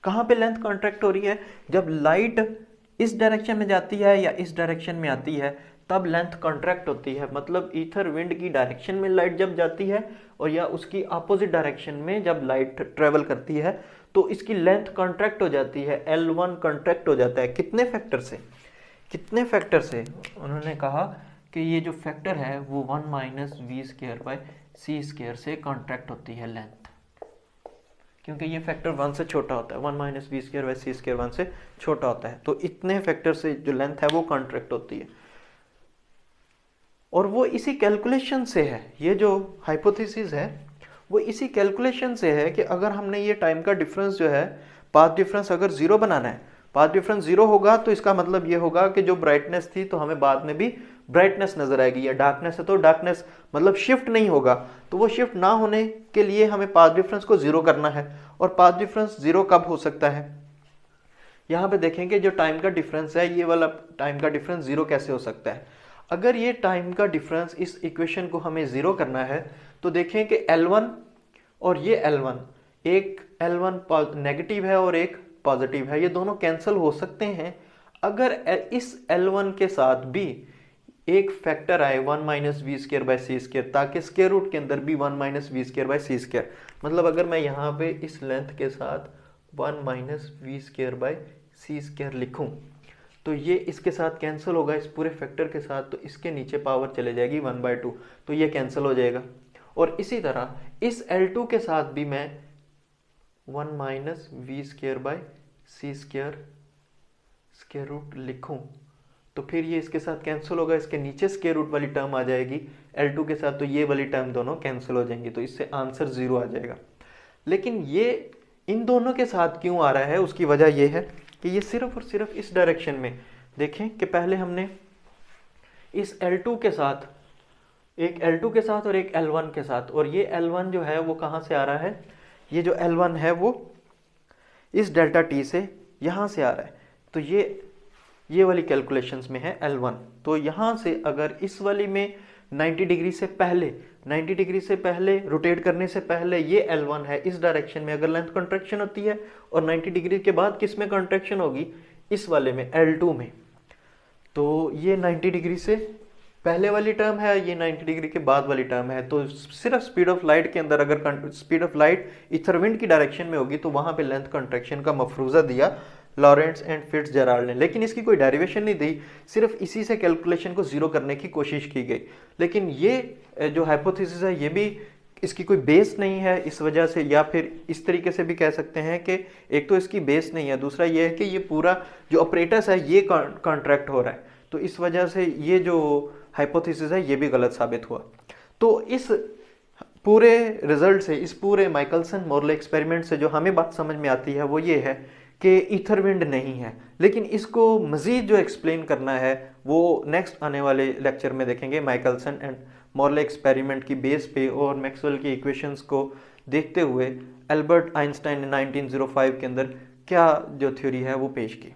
कहाँ पे लेंथ कॉन्ट्रैक्ट हो रही है? जब लाइट इस डायरेक्शन में जाती है या इस डायरेक्शन में आती है तब लेंथ कॉन्ट्रैक्ट होती है। मतलब ईथर विंड की डायरेक्शन में लाइट जब जाती है और या उसकी अपोजिट डायरेक्शन में जब लाइट ट्रेवल करती है तो इसकी लेंथ कॉन्ट्रैक्ट हो जाती है, L1 कॉन्ट्रैक्ट हो जाता है। कितने फैक्टर से? कितने फैक्टर से? उन्होंने कहा कि ये जो फैक्टर है वो 1 minus V square by C square से कॉन्ट्रैक्ट होती है लेंथ, क्योंकि ये फैक्टर 1 से छोटा होता है। 1 minus V square by C square 1 से छोटा होता है, तो इतने फैक्टर से जो लेंथ है वो कॉन्ट्रैक्ट होती है। और वो इसी कैलकुलेशन से है, ये जो हाइपोथेसिस है वो इसी कैलकुलेशन से है कि अगर हमने ये टाइम का डिफरेंस जो है, पाथ डिफरेंस अगर जीरो बनाना है, पाथ डिफरेंस जीरो होगा तो इसका मतलब ये होगा कि जो ब्राइटनेस थी तो हमें बाद में भी ब्राइटनेस नजर आएगी, या डार्कनेस है तो डार्कनेस मतलब शिफ्ट नहीं होगा। तो वो शिफ्ट ना होने के लिए हमें पाथ डिफरेंस को जीरो करना है। और पाथ डिफरेंस जीरो कब हो सकता है? यहाँ पे देखेंगे जो टाइम का डिफरेंस है, ये वाला टाइम का डिफरेंस जीरो कैसे हो सकता है? अगर ये टाइम का डिफरेंस, इस इक्वेशन को हमें जीरो करना है तो देखें कि L1 और ये L1, एक L1 नेगेटिव है और एक पॉजिटिव है, ये दोनों कैंसिल हो सकते हैं अगर इस L1 के साथ भी एक फैक्टर आए 1 minus V square by C square, ताकि स्क्वायर रूट के अंदर भी 1 minus V square by C square. मतलब अगर मैं यहाँ पे इस लेंथ के साथ 1 minus V square by C square लिखूँ तो ये इसके साथ कैंसिल होगा इस पूरे फैक्टर के साथ, तो इसके नीचे पावर चले जाएगी 1/2, तो ये कैंसिल हो जाएगा। और इसी तरह इस L2 के साथ भी मैं 1 minus V square by C square root लिखूं तो फिर ये इसके साथ कैंसिल होगा, इसके नीचे स्क्वायर रूट वाली टर्म आ जाएगी L2 के साथ, तो ये वाली टर्म दोनों कैंसिल हो जाएंगी, तो इससे आंसर जीरो आ जाएगा। लेकिन ये इन दोनों के साथ क्यों आ रहा है? उसकी वजह यह है कि ये सिर्फ और सिर्फ इस डायरेक्शन में, देखें कि पहले हमने इस L2 के साथ, एक L2 के साथ और एक L1 के साथ, और ये L1 जो है वो कहाँ से आ रहा है? ये जो L1 है वो इस डेल्टा टी से यहाँ से आ रहा है, तो ये वाली कैलकुलेशंस में है L1। तो यहाँ से अगर इस वाली में 90 डिग्री से पहले, 90 डिग्री से पहले रोटेट करने से पहले ये L1 है, इस डायरेक्शन में अगर लेंथ कॉन्ट्रैक्शन होती है, और 90 डिग्री के बाद किस में कॉन्ट्रैक्शन होगी? इस वाले में, L2 में। तो ये 90 डिग्री से पहले वाली टर्म है, ये 90 डिग्री के बाद वाली टर्म है। तो सिर्फ स्पीड ऑफ लाइट के अंदर अगर speed of light ether wind की डायरेक्शन में होगी तो वहां पे लेंथ कॉन्ट्रैक्शन का मफरूजा दिया लॉरेंट्ज एंड फिट्जजेराल्ड ने, लेकिन इसकी कोई डेरिवेशन नहीं दी, सिर्फ इसी से कैलकुलेशन को जीरो करने की कोशिश की गई। लेकिन ये जो हाइपोथेसिस है ये भी, इसकी कोई बेस नहीं है इस वजह से, या फिर इस तरीके से भी कह सकते हैं कि एक तो इसकी बेस नहीं है, दूसरा ये है कि ये पूरा जो ऑपरेटस है ये कॉन्ट्रैक्ट हो रहा है, तो इस वजह से ये जो हाइपोथेसिस है ये भी गलत साबित हुआ। तो इस पूरे रिजल्ट से, इस पूरे माइकलसन मोरले एक्सपेरिमेंट से जो हमें बात समझ में आती है वो ये है कि ईथर विंड नहीं है। लेकिन इसको मज़ीद जो एक्सप्लेन करना है वो नेक्स्ट आने वाले लेक्चर में देखेंगे, माइकलसन एंड मोरले एक्सपेरिमेंट की बेस पे और मैक्सवेल की इक्वेशंस को देखते हुए एल्बर्ट आइंस्टाइन ने 1905 के अंदर क्या जो थ्योरी है वो पेश की।